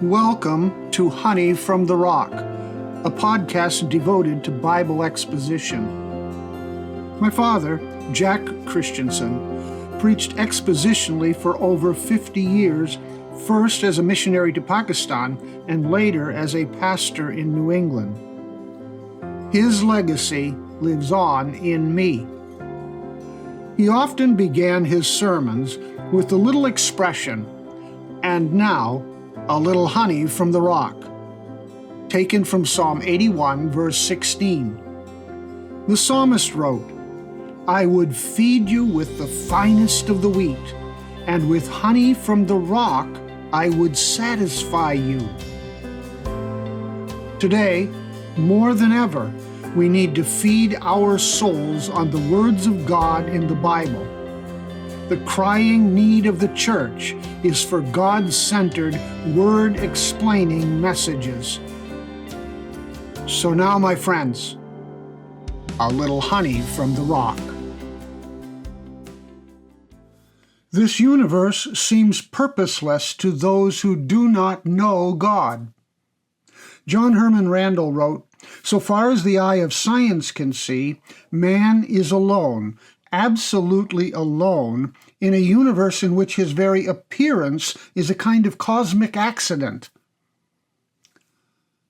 Welcome to Honey from the Rock, a podcast devoted to Bible exposition. My father, Jack Christensen, preached expositionally for over 50 years, first as a missionary to Pakistan and later as a pastor in New England. His legacy lives on in me. He often began his sermons with the little expression, "And now, a little honey from the rock," taken from Psalm 81, verse 16. The psalmist wrote, "I would feed you with the finest of the wheat, and with honey from the rock I would satisfy you." Today, more than ever, we need to feed our souls on the words of God in the Bible. The crying need of the church is for God-centered, word-explaining messages. So now, my friends, a little honey from the rock. This universe seems purposeless to those who do not know God. John Herman Randall wrote, "So far as the eye of science can see, man is alone, absolutely alone, in a universe in which his very appearance is a kind of cosmic accident."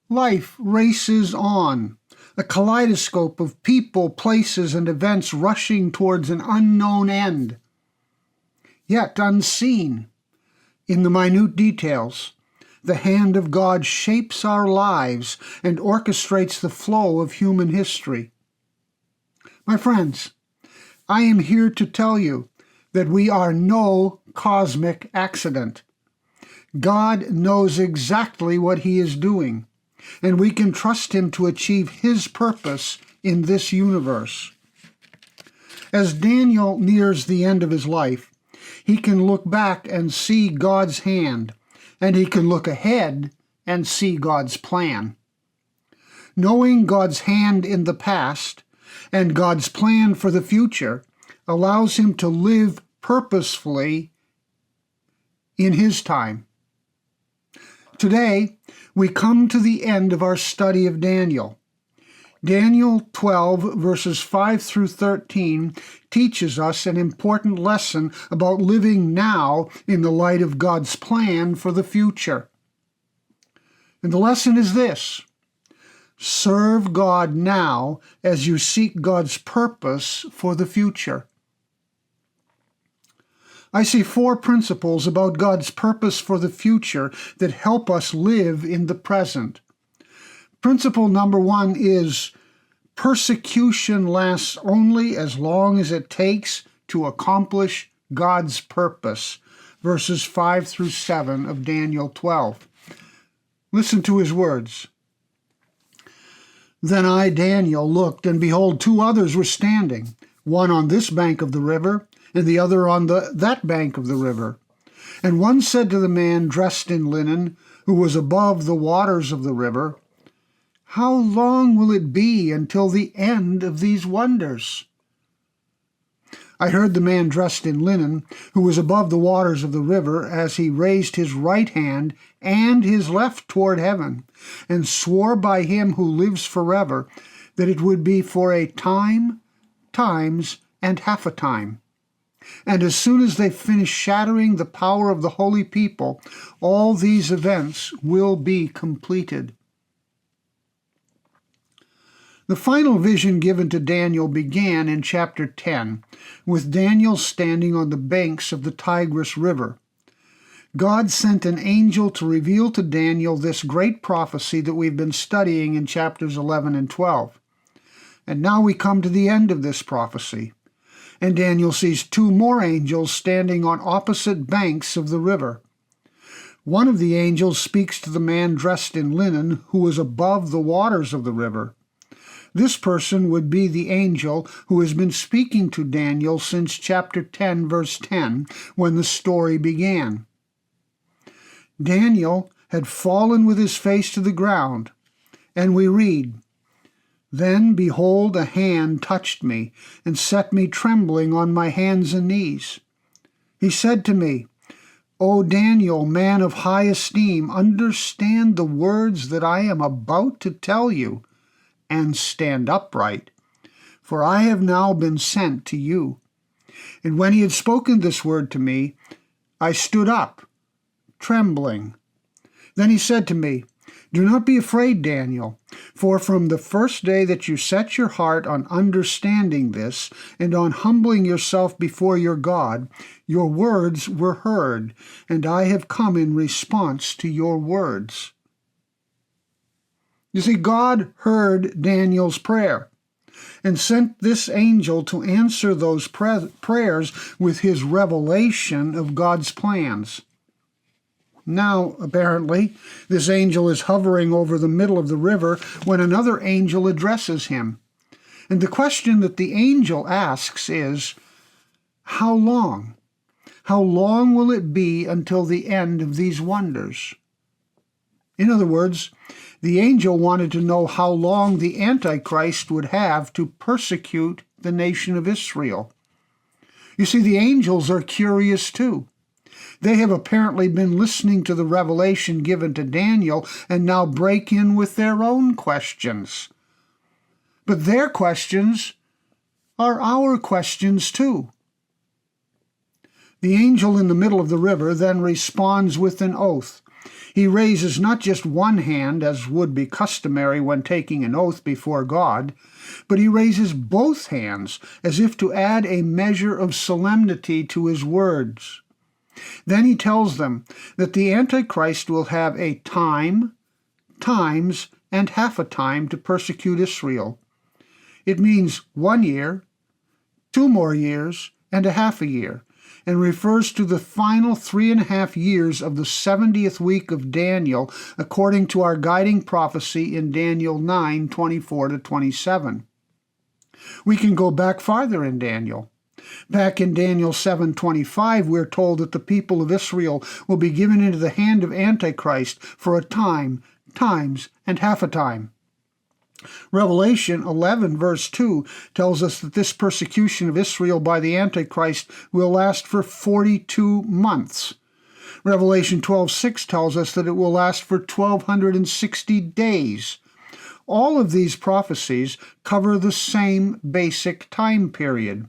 Life races on, a kaleidoscope of people, places, and events rushing towards an unknown end. Yet unseen, in the minute details, the hand of God shapes our lives and orchestrates the flow of human history. My friends, I am here to tell you that we are no cosmic accident. God knows exactly what He is doing, and we can trust Him to achieve His purpose in this universe. As Daniel nears the end of his life, he can look back and see God's hand, and he can look ahead and see God's plan. Knowing God's hand in the past and God's plan for the future allows him to live purposefully in his time. Today, we come to the end of our study of Daniel. Daniel 12, verses 5 through 13, teaches us an important lesson about living now in the light of God's plan for the future. And the lesson is this: serve God now as you seek God's purpose for the future. I see 4 principles about God's purpose for the future that help us live in the present. Principle number 1 is persecution lasts only as long as it takes to accomplish God's purpose. Verses 5 through 7 of Daniel 12. Listen to his words. "Then I, Daniel, looked, and behold, 2 others were standing, one on this bank of the river, and the other on that bank of the river. And one said to the man dressed in linen, who was above the waters of the river, 'How long will it be until the end of these wonders?' I heard the man dressed in linen, who was above the waters of the river, as he raised his right hand and his left toward heaven, and swore by him who lives forever, that it would be for a time, times, and half a time. And as soon as they finish shattering the power of the holy people, all these events will be completed." The final vision given to Daniel began in chapter 10, with Daniel standing on the banks of the Tigris River. God sent an angel to reveal to Daniel this great prophecy that we've been studying in chapters 11 and 12. And now we come to the end of this prophecy, and Daniel sees 2 more angels standing on opposite banks of the river. One of the angels speaks to the man dressed in linen who was above the waters of the river. This person would be the angel who has been speaking to Daniel since chapter 10, verse 10, when the story began. Daniel had fallen with his face to the ground, and we read, "Then, behold, a hand touched me, and set me trembling on my hands and knees. He said to me, O Daniel, man of high esteem, understand the words that I am about to tell you, and stand upright, for I have now been sent to you. And when he had spoken this word to me, I stood up, trembling. Then he said to me, Do not be afraid, Daniel, for from the first day that you set your heart on understanding this and on humbling yourself before your God, your words were heard, and I have come in response to your words. You see, God heard Daniel's prayer and sent this angel to answer those prayers with his revelation of God's plans. Now, apparently, this angel is hovering over the middle of the river when another angel addresses him. And the question that the angel asks is, how long? How long will it be until the end of these wonders? In other words, the angel wanted to know how long the Antichrist would have to persecute the nation of Israel. You see, the angels are curious too. They have apparently been listening to the revelation given to Daniel and now break in with their own questions. But their questions are our questions too. The angel in the middle of the river then responds with an oath. He raises not just one hand, as would be customary when taking an oath before God, but he raises both hands as if to add a measure of solemnity to his words. Then he tells them that the Antichrist will have a time, times, and half a time to persecute Israel. It means 1 year, 2 more years, and a half a year, and refers to the final 3.5 years of the 70th week of Daniel, according to our guiding prophecy in Daniel 9:24-27. We can go back farther in Daniel. Back in Daniel 7:25, we're told that the people of Israel will be given into the hand of Antichrist for a time, times, and half a time. Revelation 11, verse 2, tells us that this persecution of Israel by the Antichrist will last for 42 months. Revelation 12:6 tells us that it will last for 1,260 days. All of these prophecies cover the same basic time period.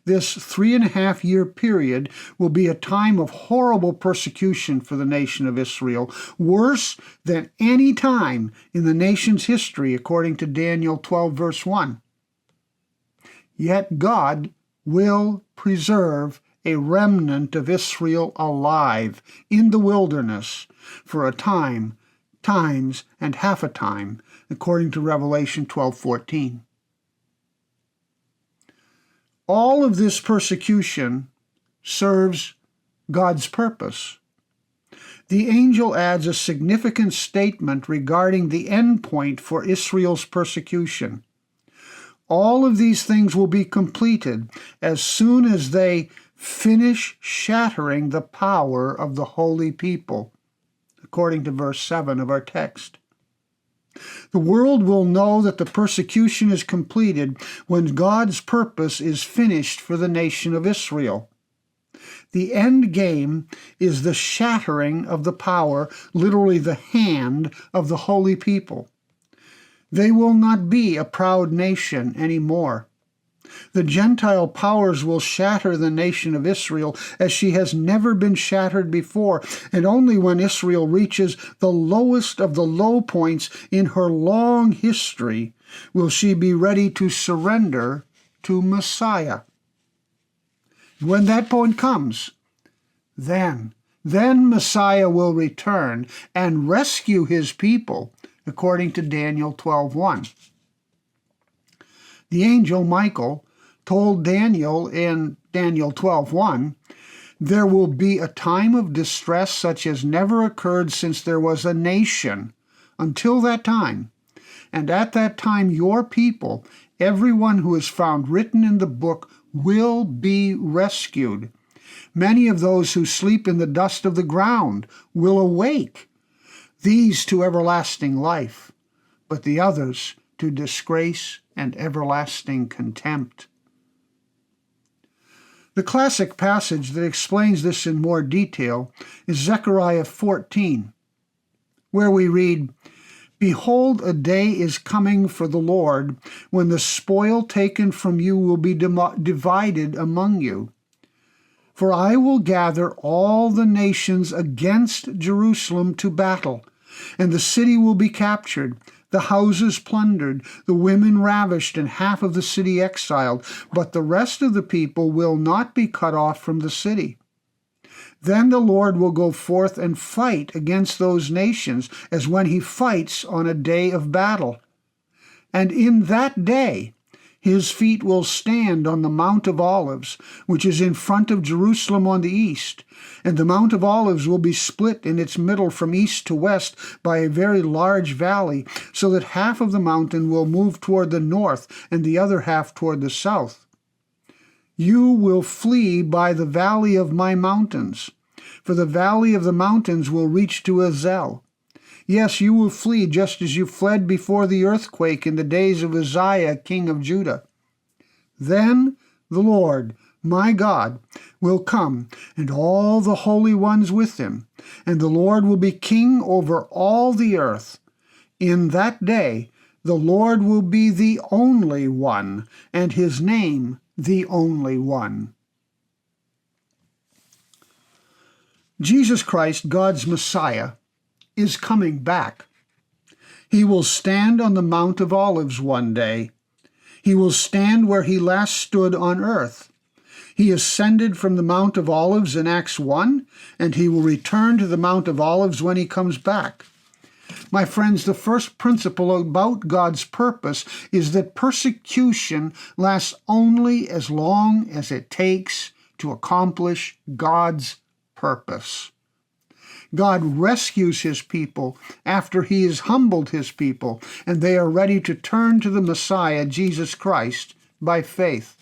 This 3.5-year period will be a time of horrible persecution for the nation of Israel, worse than any time in the nation's history, according to Daniel 12, verse 1. Yet God will preserve a remnant of Israel alive in the wilderness for a time, times, and half a time, according to Revelation 12:14. All of this persecution serves God's purpose. The angel adds a significant statement regarding the end point for Israel's persecution. All of these things will be completed as soon as they finish shattering the power of the holy people, according to verse 7 of our text. The world will know that the persecution is completed when God's purpose is finished for the nation of Israel. The end game is the shattering of the power, literally the hand, of the holy people. They will not be a proud nation anymore. The Gentile powers will shatter the nation of Israel as she has never been shattered before, and only when Israel reaches the lowest of the low points in her long history will she be ready to surrender to Messiah. When that point comes, then Messiah will return and rescue his people, according to Daniel 12:1. The angel Michael told Daniel in Daniel 12:1, there will be a time of distress such as never occurred since there was a nation until that time. And at that time your people, everyone who is found written in the book, will be rescued. Many of those who sleep in the dust of the ground will awake, these to everlasting life, but the others to disgrace and everlasting contempt. The classic passage that explains this in more detail is Zechariah 14, where we read, "Behold, a day is coming for the Lord, when the spoil taken from you will be divided among you. For I will gather all the nations against Jerusalem to battle, and the city will be captured, the houses plundered, the women ravished, and half of the city exiled, but the rest of the people will not be cut off from the city. Then the Lord will go forth and fight against those nations, as when he fights on a day of battle. And in that day his feet will stand on the Mount of Olives, which is in front of Jerusalem on the east. And the Mount of Olives will be split in its middle from east to west by a very large valley, so that half of the mountain will move toward the north and the other half toward the south. You will flee by the valley of my mountains, for the valley of the mountains will reach to Azel. Yes, you will flee just as you fled before the earthquake in the days of Uzziah, king of Judah. Then the Lord, my God, will come, and all the holy ones with him, and the Lord will be king over all the earth. In that day the Lord will be the only one, and his name the only one." Jesus Christ, God's Messiah, is coming back. He will stand on the Mount of Olives one day. He will stand where he last stood on earth. He ascended from the Mount of Olives in Acts 1, and he will return to the Mount of Olives when he comes back. My friends, the first principle about God's purpose is that persecution lasts only as long as it takes to accomplish God's purpose. God rescues his people after he has humbled his people, and they are ready to turn to the Messiah, Jesus Christ, by faith.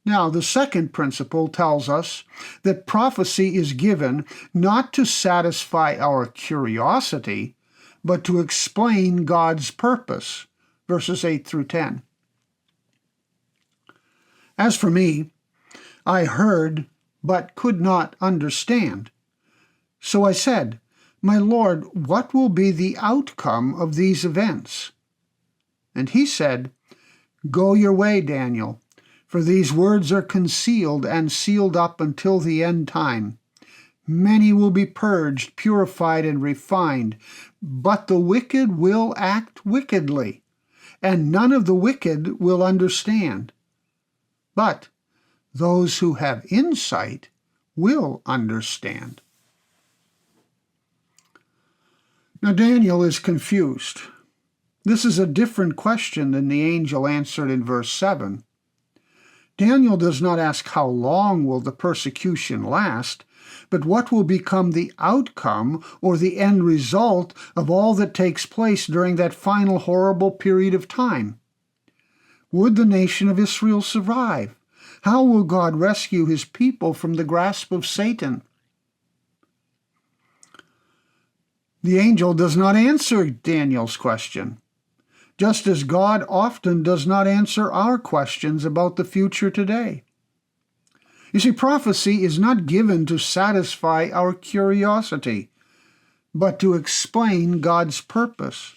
Now, the second principle tells us that prophecy is given not to satisfy our curiosity, but to explain God's purpose, verses 8 through 10. As for me, I heard but could not understand. So I said, "My Lord, what will be the outcome of these events?" And he said, "Go your way, Daniel, for these words are concealed and sealed up until the end time. Many will be purged, purified, and refined, but the wicked will act wickedly, and none of the wicked will understand. But those who have insight will understand." Now Daniel is confused. This is a different question than the angel answered in verse 7. Daniel does not ask how long will the persecution last, but what will become the outcome or the end result of all that takes place during that final horrible period of time. Would the nation of Israel survive? How will God rescue his people from the grasp of Satan? The angel does not answer Daniel's question, just as God often does not answer our questions about the future today. You see, prophecy is not given to satisfy our curiosity, but to explain God's purpose.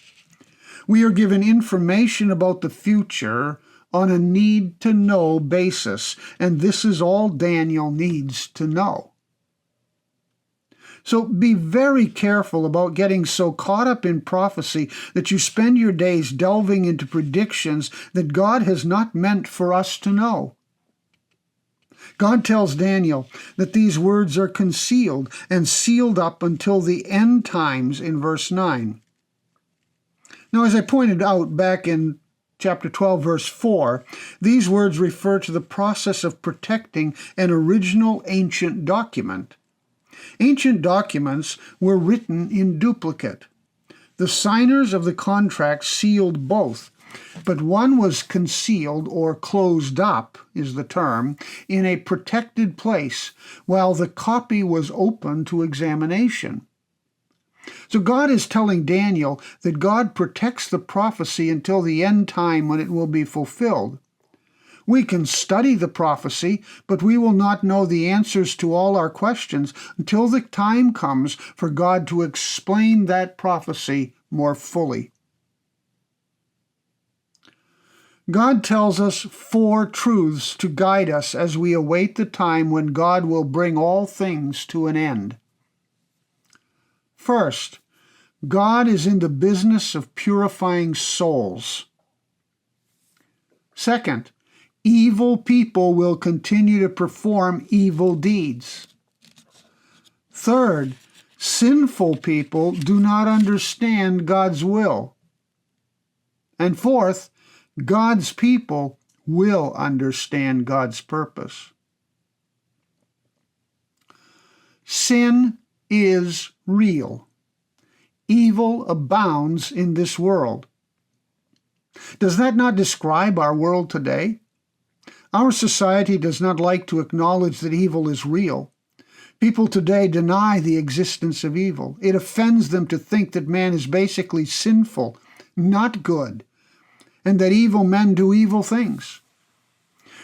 We are given information about the future on a need-to-know basis, and this is all Daniel needs to know. So be very careful about getting so caught up in prophecy that you spend your days delving into predictions that God has not meant for us to know. God tells Daniel that these words are concealed and sealed up until the end times in verse 9. Now, as I pointed out back in chapter 12, verse 4, these words refer to the process of protecting an original ancient document. Ancient documents were written in duplicate. The signers of the contract sealed both, but one was concealed, or closed up is the term, in a protected place, while the copy was open to examination. So God is telling Daniel that God protects the prophecy until the end time when it will be fulfilled. We can study the prophecy, but we will not know the answers to all our questions until the time comes for God to explain that prophecy more fully. God tells us 4 truths to guide us as we await the time when God will bring all things to an end. First, God is in the business of purifying souls. Second, evil people will continue to perform evil deeds. Third, sinful people do not understand God's will. And fourth, God's people will understand God's purpose. Sin is real. Evil abounds in this world. Does that not describe our world today? Our society does not like to acknowledge that evil is real. People today deny the existence of evil. It offends them to think that man is basically sinful, not good, and that evil men do evil things.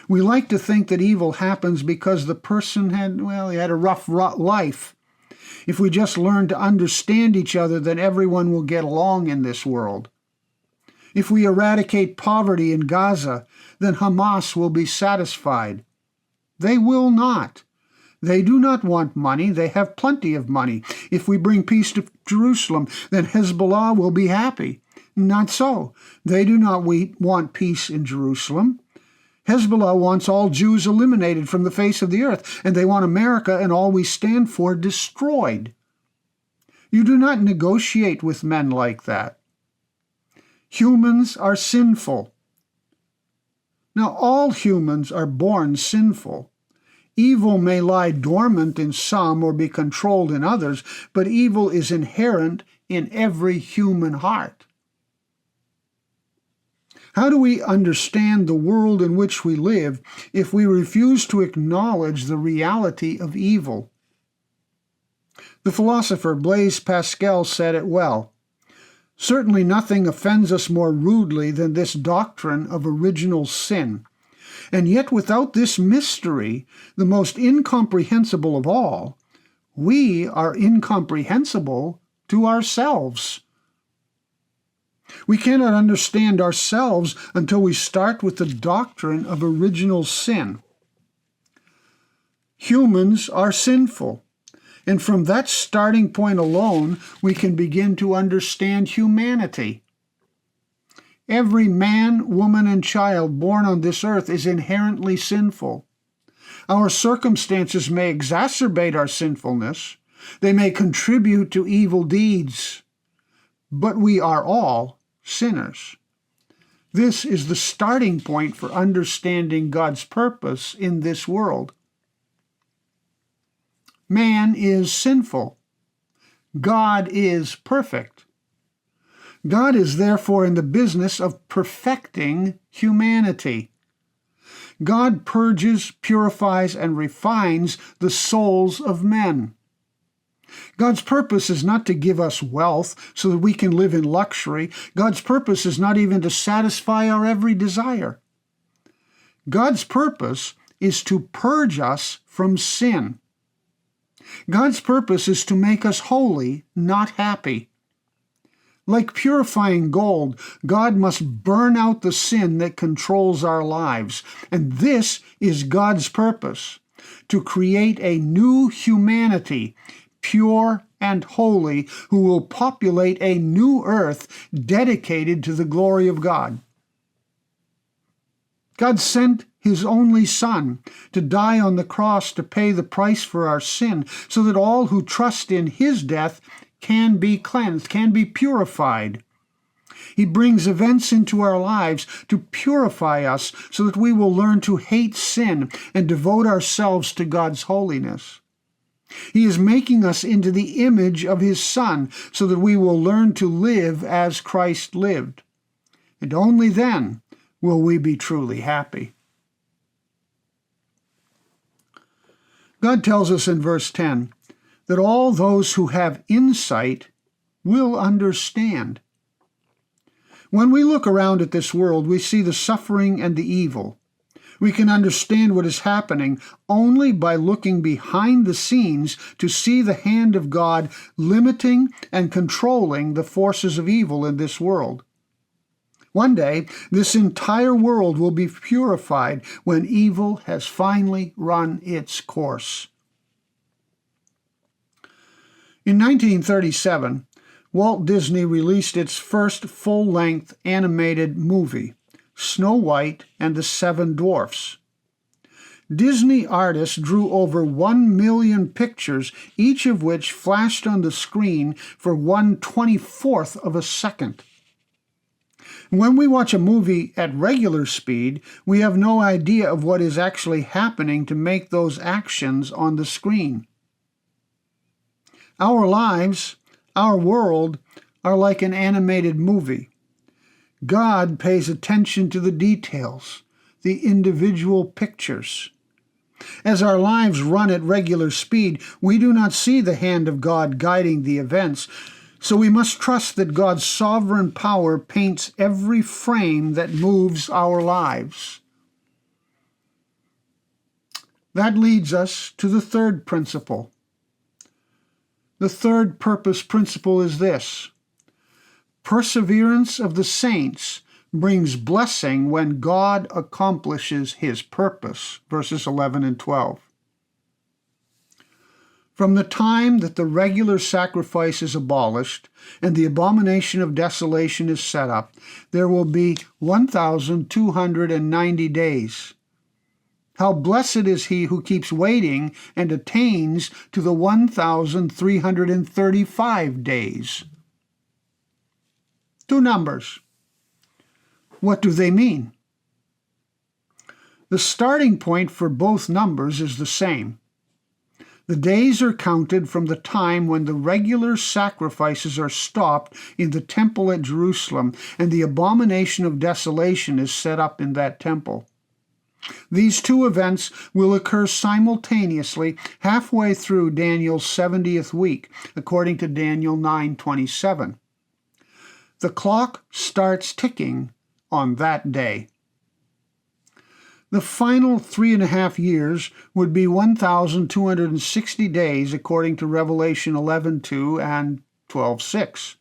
We like to think that evil happens because the person had a rough life. If we just learn to understand each other, then everyone will get along in this world. If we eradicate poverty in Gaza, then Hamas will be satisfied. They will not. They do not want money. They have plenty of money. If we bring peace to Jerusalem, then Hezbollah will be happy. Not so. They do not want peace in Jerusalem. Hezbollah wants all Jews eliminated from the face of the earth, and they want America and all we stand for destroyed. You do not negotiate with men like that. Humans are sinful. Now, all humans are born sinful. Evil may lie dormant in some or be controlled in others, but evil is inherent in every human heart. How do we understand the world in which we live if we refuse to acknowledge the reality of evil? The philosopher Blaise Pascal said it well. Certainly nothing offends us more rudely than this doctrine of original sin. And yet without this mystery, the most incomprehensible of all, we are incomprehensible to ourselves. We cannot understand ourselves until we start with the doctrine of original sin. Humans are sinful, and from that starting point alone, we can begin to understand humanity. Every man, woman, and child born on this earth is inherently sinful. Our circumstances may exacerbate our sinfulness. They may contribute to evil deeds, but we are all sinners. This is the starting point for understanding God's purpose in this world. Man is sinful. God is perfect. God is therefore in the business of perfecting humanity. God purges, purifies, and refines the souls of men. God's purpose is not to give us wealth so that we can live in luxury. God's purpose is not even to satisfy our every desire. God's purpose is to purge us from sin. God's purpose is to make us holy, not happy. Like purifying gold, God must burn out the sin that controls our lives. And this is God's purpose, to create a new humanity, pure and holy, who will populate a new earth dedicated to the glory of God. God sent His only Son to die on the cross to pay the price for our sin, so that all who trust in His death can be cleansed, can be purified. He brings events into our lives to purify us so that we will learn to hate sin and devote ourselves to God's holiness. He is making us into the image of His Son so that we will learn to live as Christ lived. And only then will we be truly happy. God tells us in verse 10 that all those who have insight will understand. When we look around at this world, we see the suffering and the evil. We can understand what is happening only by looking behind the scenes to see the hand of God limiting and controlling the forces of evil in this world. One day, this entire world will be purified when evil has finally run its course. In 1937, Walt Disney released its first full-length animated movie, Snow White and the Seven Dwarfs. Disney artists drew over 1 million pictures, each of which flashed on the screen for 1/24th of a second. When we watch a movie at regular speed, we have no idea of what is actually happening to make those actions on the screen. Our lives, our world, are like an animated movie. God pays attention to the details, the individual pictures. As our lives run at regular speed, we do not see the hand of God guiding the events, so we must trust that God's sovereign power paints every frame that moves our lives. That leads us to the third principle. The third purpose principle is this: perseverance of the saints brings blessing when God accomplishes his purpose, verses 11 and 12. From the time that the regular sacrifice is abolished and the abomination of desolation is set up, there will be 1,290 days. How blessed is he who keeps waiting and attains to the 1,335 days. Two numbers. What do they mean? The starting point for both numbers is the same. The days are counted from the time when the regular sacrifices are stopped in the temple at Jerusalem and the abomination of desolation is set up in that temple. These two events will occur simultaneously halfway through Daniel's 70th week, according to Daniel 9:27. The clock starts ticking on that day. The final 3.5 years would be 1,260 days, according to Revelation 11:2 and 12:6.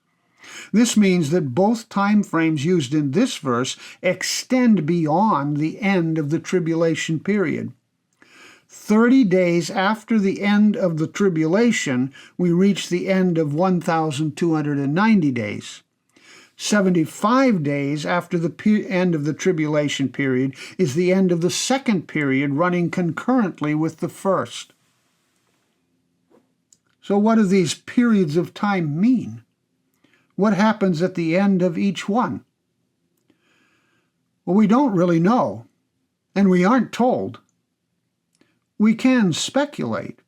This means that both time frames used in this verse extend beyond the end of the tribulation period. 30 days after the end of the tribulation, we reach the end of 1,290 days. 75 days after the end of the tribulation period is the end of the second period, running concurrently with the first. So what do these periods of time mean? What happens at the end of each one? Well, we don't really know, and we aren't told. We can speculate,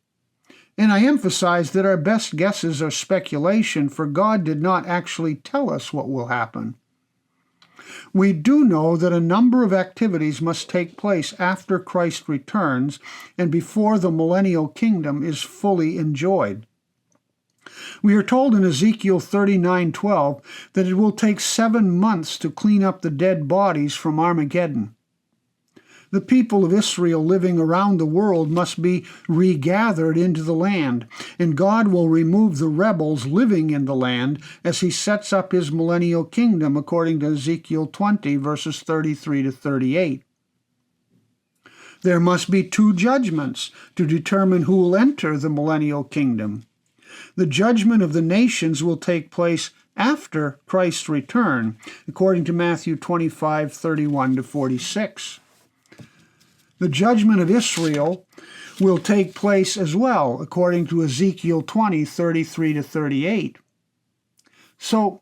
and I emphasize that our best guesses are speculation, for God did not actually tell us what will happen. We do know that a number of activities must take place after Christ returns and before the millennial kingdom is fully enjoyed. We are told in Ezekiel 39:12 that it will take 7 months to clean up the dead bodies from Armageddon. The people of Israel living around the world must be regathered into the land, and God will remove the rebels living in the land as he sets up his millennial kingdom, according to Ezekiel 20, verses 33 to 38. There must be 2 judgments to determine who will enter the millennial kingdom. The judgment of the nations will take place after Christ's return, according to Matthew 25:31 to 46. The judgment of Israel will take place as well, according to Ezekiel 20:33 to 38. So,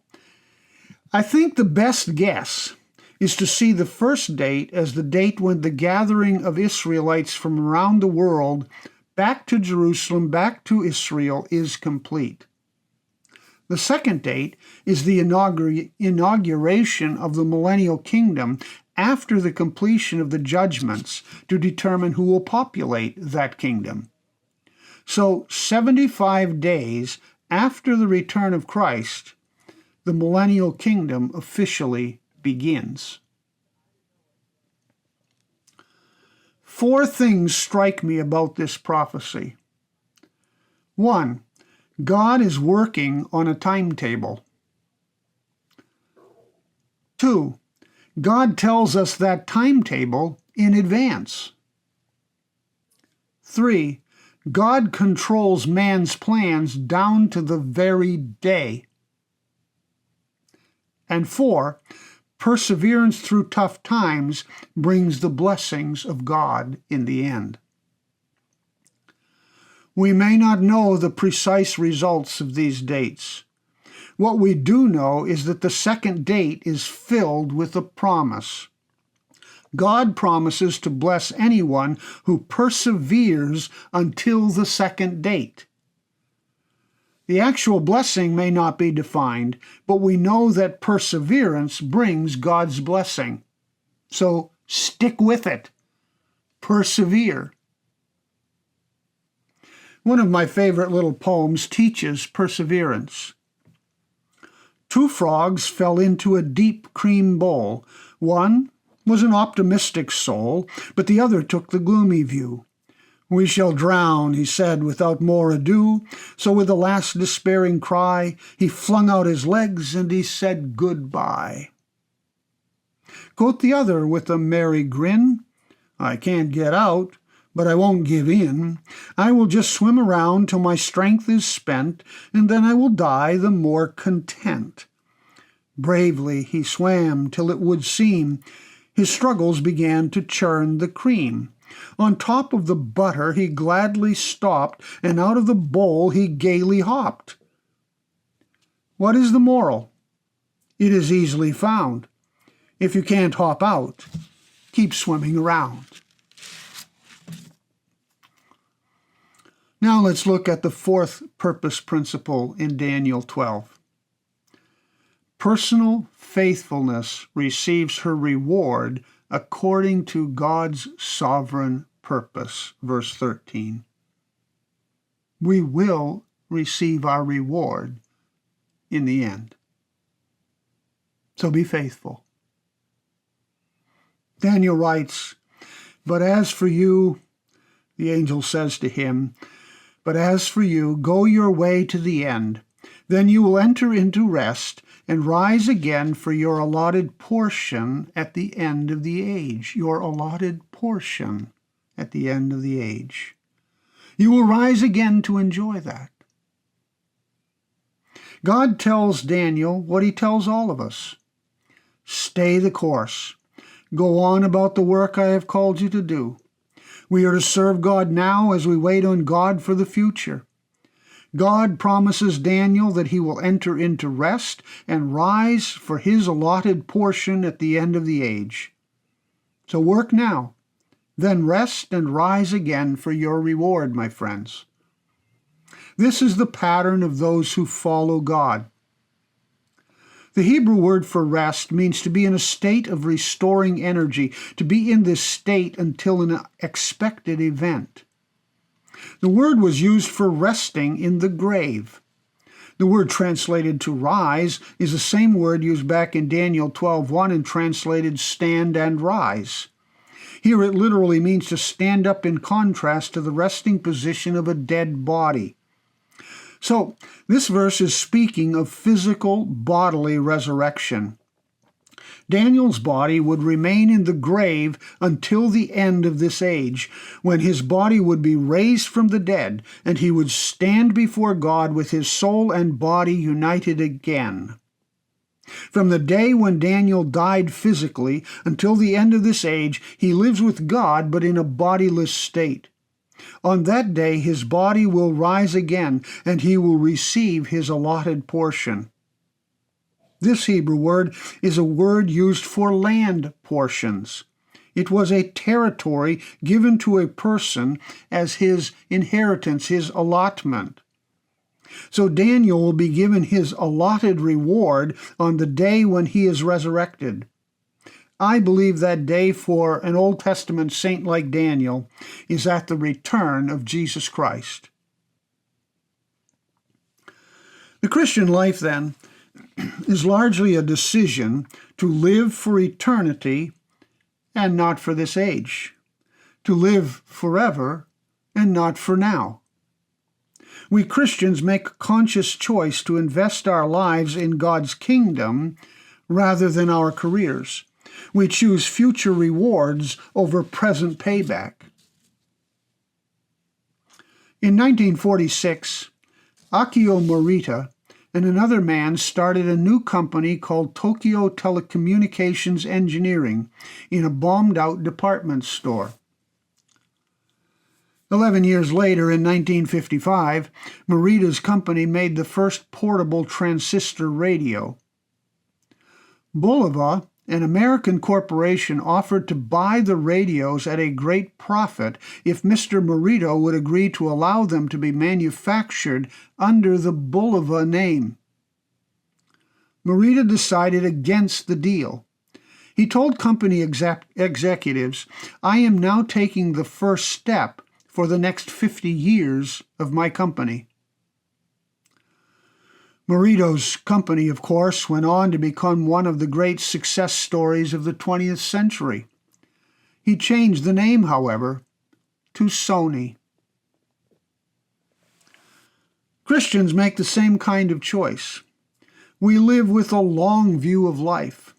I think the best guess is to see the first date as the date when the gathering of Israelites from around the world back to Jerusalem, back to Israel, is complete. The second date is the inauguration of the millennial kingdom after the completion of the judgments to determine who will populate that kingdom. So 75 days after the return of Christ, the millennial kingdom officially begins. 4 things strike me about this prophecy. 1, God is working on a timetable. 2, God tells us that timetable in advance. 3, God controls man's plans down to the very day. And 4, perseverance through tough times brings the blessings of God in the end. We may not know the precise results of these dates. What we do know is that the second date is filled with a promise. God promises to bless anyone who perseveres until the second date. The actual blessing may not be defined, but we know that perseverance brings God's blessing. So stick with it. Persevere. One of my favorite little poems teaches perseverance. 2 frogs fell into a deep cream bowl. One was an optimistic soul, but the other took the gloomy view. "We shall drown," he said without more ado. So with a last despairing cry, he flung out his legs and he said goodbye. Quote the other with a merry grin, "I can't get out, but I won't give in. I will just swim around till my strength is spent, and then I will die the more content." Bravely he swam till it would seem his struggles began to churn the cream. On top of the butter he gladly stopped, and out of the bowl he gaily hopped. What is the moral? It is easily found. If you can't hop out, keep swimming around. Now let's look at the 4th purpose principle in Daniel 12. Personal faithfulness receives her reward according to God's sovereign purpose. Verse 13. We will receive our reward in the end. So be faithful. Daniel writes, "But as for you," the angel says to him, "but as for you, go your way to the end. Then you will enter into rest and rise again for your allotted portion at the end of the age." Your allotted portion at the end of the age. You will rise again to enjoy that. God tells Daniel what he tells all of us. Stay the course. Go on about the work I have called you to do. We are to serve God now as we wait on God for the future. God promises Daniel that he will enter into rest and rise for his allotted portion at the end of the age. So work now, then rest and rise again for your reward, my friends. This is the pattern of those who follow God. The Hebrew word for rest means to be in a state of restoring energy, to be in this state until an expected event. The word was used for resting in the grave. The word translated to rise is the same word used back in Daniel 12:1 and translated stand and rise. Here it literally means to stand up in contrast to the resting position of a dead body. So, this verse is speaking of physical, bodily resurrection. Daniel's body would remain in the grave until the end of this age, when his body would be raised from the dead, and he would stand before God with his soul and body united again. From the day when Daniel died physically until the end of this age, he lives with God but in a bodiless state. On that day his body will rise again, and he will receive his allotted portion. This Hebrew word is a word used for land portions. It was a territory given to a person as his inheritance, his allotment. So Daniel will be given his allotted reward on the day when he is resurrected. I believe that day for an Old Testament saint like Daniel is at the return of Jesus Christ. The Christian life, then, is largely a decision to live for eternity and not for this age. to live forever and not for now. We Christians make a conscious choice to invest our lives in God's kingdom rather than our careers. We choose future rewards over present payback. In 1946, Akio Morita and another man started a new company called Tokyo Telecommunications Engineering in a bombed-out department store. 11 years later, in 1955, Morita's company made the first portable transistor radio. Bulova, an American corporation, offered to buy the radios at a great profit if Mr. Morita would agree to allow them to be manufactured under the Bulova name. Morita decided against the deal. He told company executives, "I am now taking the first step for the next 50 years of my company." Morita's company, of course, went on to become one of the great success stories of the 20th century. He changed the name, however, to Sony. Christians make the same kind of choice. We live with a long view of life.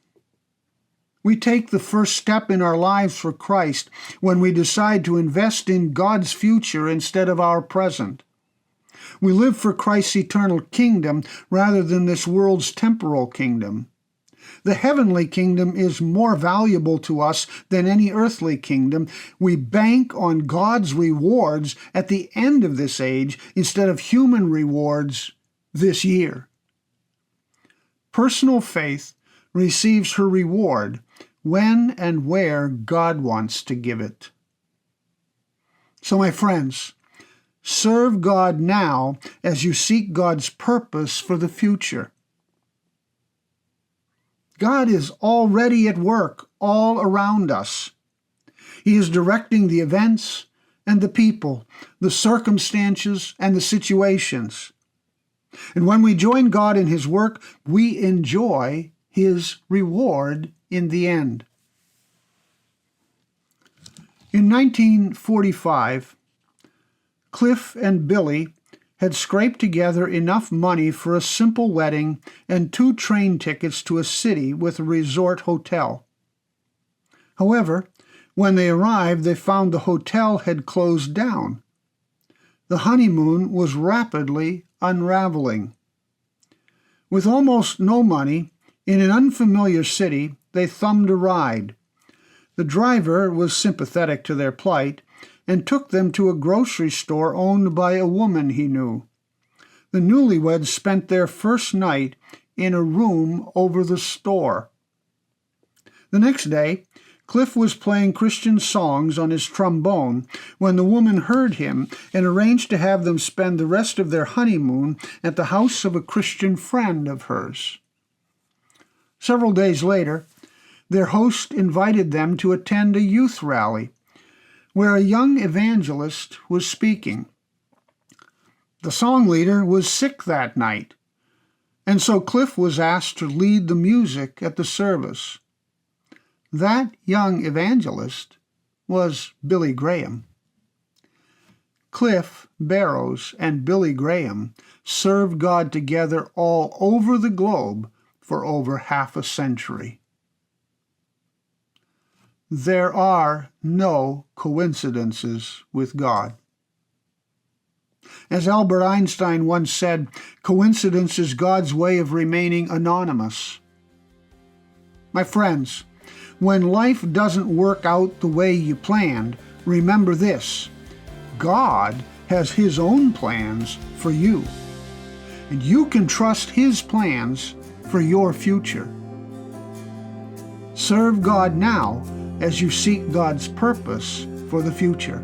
We take the first step in our lives for Christ when we decide to invest in God's future instead of our present. We live for Christ's eternal kingdom rather than this world's temporal kingdom. The heavenly kingdom is more valuable to us than any earthly kingdom. We bank on God's rewards at the end of this age instead of human rewards this year. Personal faith receives her reward when and where God wants to give it. So, my friends, serve God now as you seek God's purpose for the future. God is already at work all around us. He is directing the events and the people, the circumstances and the situations. And when we join God in His work, we enjoy His reward in the end. In 1945, Cliff and Billy had scraped together enough money for a simple wedding and 2 train tickets to a city with a resort hotel. However, when they arrived, they found the hotel had closed down. The honeymoon was rapidly unraveling. With almost no money, in an unfamiliar city, they thumbed a ride. The driver was sympathetic to their plight and took them to a grocery store owned by a woman he knew. The newlyweds spent their first night in a room over the store. The next day, Cliff was playing Christian songs on his trombone when the woman heard him and arranged to have them spend the rest of their honeymoon at the house of a Christian friend of hers. Several days later, their host invited them to attend a youth rally where a young evangelist was speaking. The song leader was sick that night, and so Cliff was asked to lead the music at the service. That young evangelist was Billy Graham. Cliff Barrows and Billy Graham served God together all over the globe for over half a century. There are no coincidences with God. As Albert Einstein once said, coincidence is God's way of remaining anonymous. My friends, when life doesn't work out the way you planned, remember this: God has His own plans for you, and you can trust His plans for your future. Serve God now as you seek God's purpose for the future.